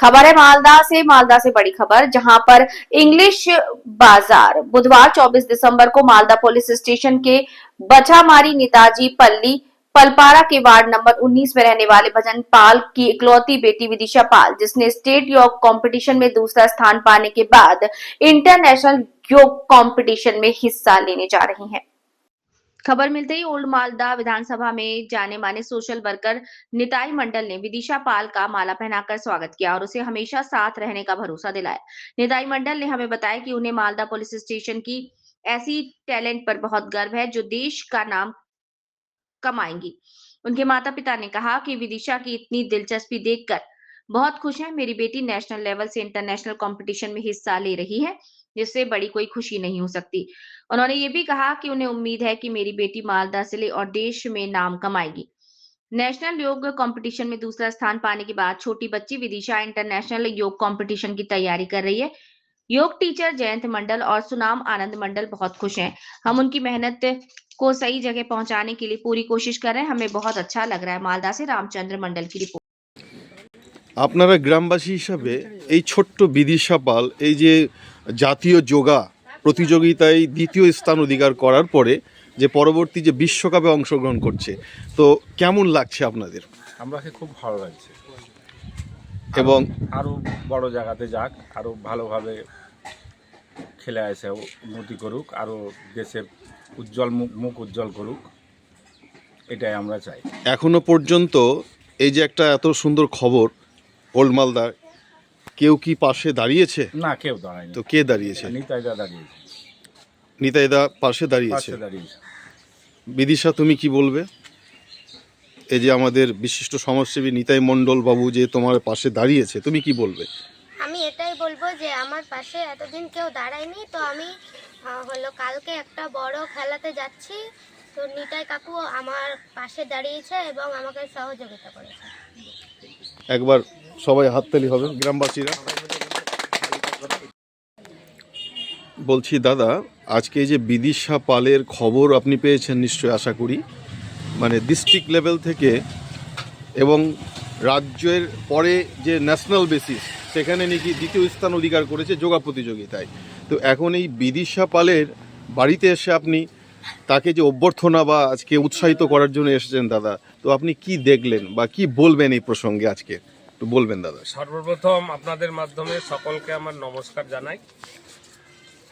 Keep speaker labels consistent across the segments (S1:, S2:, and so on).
S1: खबर है मालदा से बड़ी खबर, जहां पर इंग्लिश बाजार बुधवार 24 दिसंबर को मालदा पुलिस स्टेशन के बछामारी नेताजी पल्ली पलपारा के वार्ड नंबर 19 में रहने वाले भजन पाल की इकलौती बेटी विदिशा पाल, जिसने स्टेट योग कंपटीशन में दूसरा स्थान पाने के बाद इंटरनेशनल योग कंपटीशन में हिस्सा लेने जा रही हैं। खबर मिलते ही ओल्ड मालदा विधानसभा में जाने माने सोशल वर्कर निताई मंडल ने विदिशा पाल का माला पहनाकर स्वागत किया और उसे हमेशा साथ रहने का भरोसा दिलाया। निताई मंडल ने हमें बताया कि उन्हें मालदा पुलिस स्टेशन की ऐसी टैलेंट पर बहुत गर्व है जो देश का नाम कमाएंगी। उनके माता पिता ने कहा कि विदिशा की इतनी दिलचस्पी देखकर बहुत खुश हैं। मेरी बेटी नेशनल लेवल से इंटरनेशनल कंपटीशन में हिस्सा ले रही है, जिससे बड़ी कोई खुशी नहीं हो सकती। उन्होंने ये भी कहा कि उन्हें उम्मीद है कि मेरी बेटी मालदा जिले और देश में नाम कमाएगी। नेशनल योग कंपटीशन में दूसरा स्थान पाने के बाद छोटी बच्ची विदिशा इंटरनेशनल योग कंपटीशन की तैयारी कर रही है। योग टीचर जयंत मंडल और सुनाम आनंद मंडल बहुत खुश हैं। हम उनकी मेहनत को सही जगह पहुंचाने के लिए पूरी कोशिश कर रहे हैं। हमें बहुत अच्छा लग रहा है। मालदा से रामचंद्र मंडल की रिपोर्ट।
S2: আপনারা গ্রামবাসী হিসাবে এই ছোট্ট বিদিশা পাল এই যে জাতীয় যোগা প্রতিযোগিতায় দ্বিতীয় স্থান অধিকার করার পরে যে পরবর্তী যে বিশ্বকাপে অংশগ্রহণ করছে, তো কেমন লাগছে আপনাদের?
S3: আমাকে খুব ভালো লাগছে
S2: এবং
S3: আরও বড় জায়গাতে যাক, আরও ভালোভাবে খেলে আসে, উন্নতি করুক, আরও দেশের উজ্জ্বল মুখ উজ্জ্বল করুক, এটাই আমরা চাই।
S2: এখনো পর্যন্ত এই যে একটা এত সুন্দর খবর ওল্ড মালদার, কেউ কি পাশে দাঁড়িয়েছে?
S3: না, কেউ দাঁড়ায়নি।
S2: তো কে দাঁড়িয়েছে?
S3: নিতাইদা দাঁড়িয়েছে।
S2: নিতাইদা পাশে দাঁড়িয়েছে। বিদিশা, তুমি কি বলবে? এই যে আমাদের বিশিষ্ট সমাজসেবী নিতাই মণ্ডল বাবু যে তোমার পাশে দাঁড়িয়েছে, তুমি কি বলবে?
S4: আমি এটাই বলবো যে আমার পাশে এতদিন কেউ দাঁড়ায়নি, তো আমি কালকে একটা বড় খেলাতে যাচ্ছি, তো নিতাই কাকু আমার পাশে দাঁড়িয়েছে এবং আমাকে সহযোগিতা করেছে।
S2: একবার সবাই হাততালি হবে গ্রামবাসীরা। বলছি দাদা, আজকে এই যে বিদিশা পালের খবর আপনি পেয়েছেন নিশ্চয়ই, আশা করি, মানে ডিস্ট্রিক্ট লেভেল থেকে এবং রাজ্যের পরে যে ন্যাশনাল বেসিস সেখানে নাকি দ্বিতীয় স্থান অধিকার করেছে যোগা প্রতিযোগিতায়। তো এখন এই বিদিশা পালের বাড়িতে এসে আপনি তাকে যে অভ্যর্থনা বা আজকে উৎসাহিত করার জন্য এসেছেন দাদা, তো আপনি কি দেখলেন বা কি বলবেন এই প্রসঙ্গে আজকে একটু বলবেন দাদা?
S5: সর্বপ্রথম আপনাদের মাধ্যমে সকলকে আমার নমস্কার জানাই।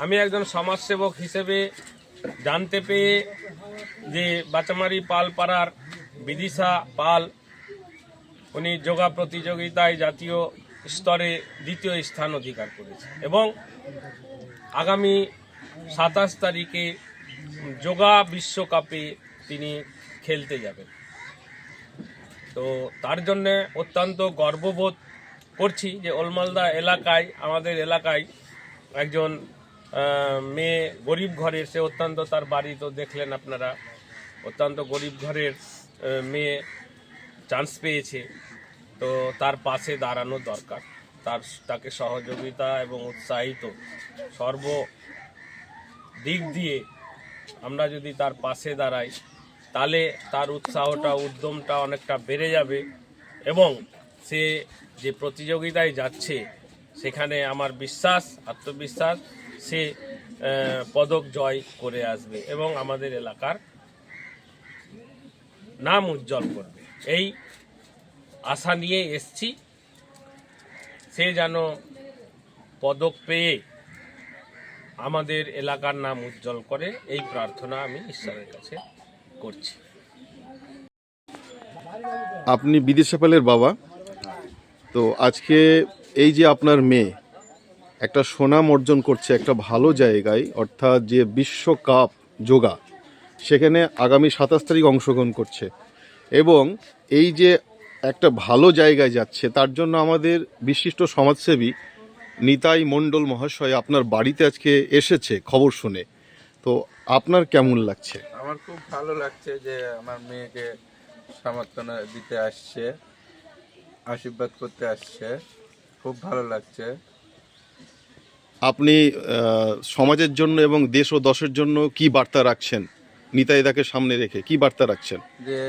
S5: আমি একজন সমাজসেবক হিসেবে জানতে পেয়ে যে বাচামারি পালপাড়ার বিদিশা পাল উনি যোগা প্রতিযোগিতায় জাতীয় স্তরে দ্বিতীয় স্থান অধিকার করেছে এবং আগামী 27 তারিখে যোগা বিশ্বকাপে তিনি খেলতে যাবেন। তো তার জন্যে অত্যন্ত গর্ববোধ করছি যে ওলমালদা এলাকায়, আমাদের এলাকায় একজন মেয়ে গরিব ঘরের, সে অত্যন্ত, তার বাড়ি তো দেখলেন আপনারা, অত্যন্ত গরিব ঘরের মেয়ে চান্স পেয়েছে। তো তার পাশে দাঁড়ানো দরকার, তাকে সহযোগিতা এবং উৎসাহিত সর্ব দিক দিয়ে আমরা যদি তার পাশে দাঁড়াই, তাহলে তার উৎসাহটা, উদ্যমটা অনেকটা বেড়ে যাবে এবং সে যে প্রতিযোগিতায় যাচ্ছে সেখানে আমার বিশ্বাস, আত্মবিশ্বাস, সে পদক জয় করে আসবে এবং আমাদের এলাকার নাম উজ্জ্বল করবে। এই আশা নিয়ে এসছি। সে যেন পদক পেয়ে আমাদের এলাকার নাম উজ্জ্বল করে, এই প্রার্থনা আমি ঈশ্বরের কাছে করছি।
S2: আপনি বিদিশা পালের বাবা, তো আজকে এই যে আপনার মেয়ে একটা সুনাম অর্জন করছে একটা ভালো জায়গায়, অর্থাৎ যে বিশ্বকাপ যোগা, সেখানে আগামী 27 তারিখ অংশগ্রহণ করছে এবং এই যে একটা ভালো জায়গায় যাচ্ছে, তার জন্য আমাদের বিশিষ্ট সমাজসেবী নিতাই মণ্ডল মহাশয় আপনার বাড়িতে আজকে এসেছে খবর শুনে। তো আপনার কেমন লাগছে?
S6: আমার খুব ভালো লাগছে যে আমার মেয়েকে সমর্থনা দিতে আসছে, আশীর্বাদ করতে আসছে, খুব ভালো লাগছে।
S2: আপনি সমাজের জন্য এবং দেশ ও দশের জন্য কি বার্তা রাখছেন? নিতাইদাকে সামনে রেখে কি বার্তা রাখছেন?
S6: যে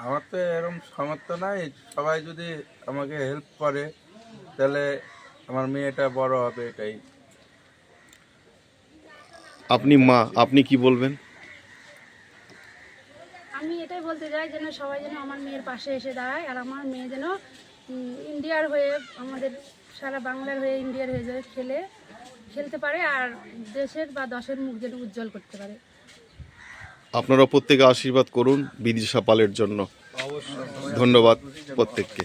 S6: আমার তো এরকম সামর্থ্য নাই, সবাই যদি আমাকে হেল্প করে তাহলে আমার মেয়েটা বড় হবে, এটাই।
S2: আপনি মা, আপনি কি বলবেন?
S7: আমি এটাই বলতে চাই যেন সবাই যেন আমার মেয়ের পাশে এসে দাঁড়ায়, আর আমার মেয়ে যেন ইন্ডিয়ার হয়ে, আমাদের সারা বাংলার হয়ে, ইন্ডিয়ার হয়ে যেন খেলতে পারে, আর দেশের বা দশের মুখ যেন উজ্জ্বল করতে পারে।
S2: আপনারা প্রত্যেকে আশীর্বাদ করুন বিদিশা পালের জন্য। ধন্যবাদ প্রত্যেককে।